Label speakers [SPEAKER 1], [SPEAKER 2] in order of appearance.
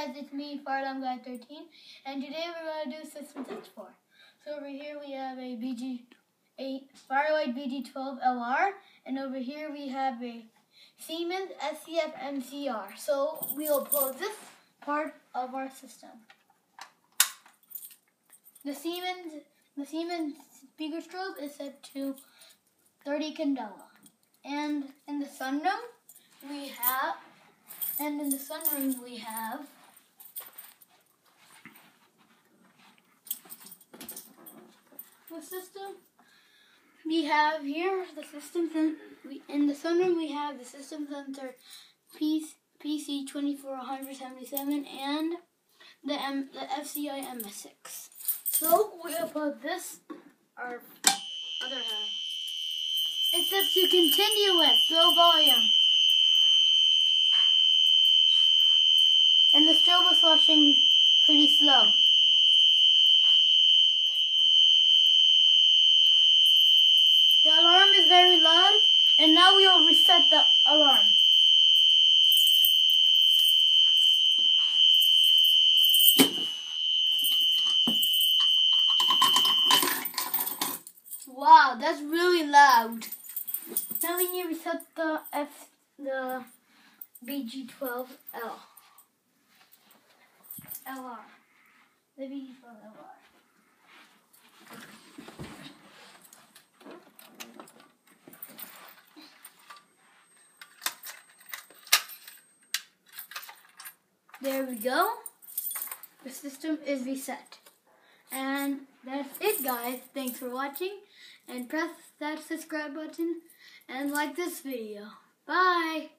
[SPEAKER 1] guys, it's me, FireAlarmGuy13, and today we're going to do System Test 4. So over here we have a FireLight BG12 LR, and over here we have a Siemens SCF MCR. So we'll pull this part of our system. The Siemens speaker strobe is set to 30 candela, and in the sunroom we have the system. We have here the system in the sunroom we have the system sensor PC24177 and the FCI MS6. So we'll put this our other hand. It's set to continuous low volume. And the strobe is flashing pretty slow. The alarm is very loud, and now we will reset the alarm. Wow, that's really loud. Now we need to reset the BG12L. LR. The BG12LR. There we go. The system is reset. And that's it, guys. Thanks for watching. And press that subscribe button and like this video. Bye.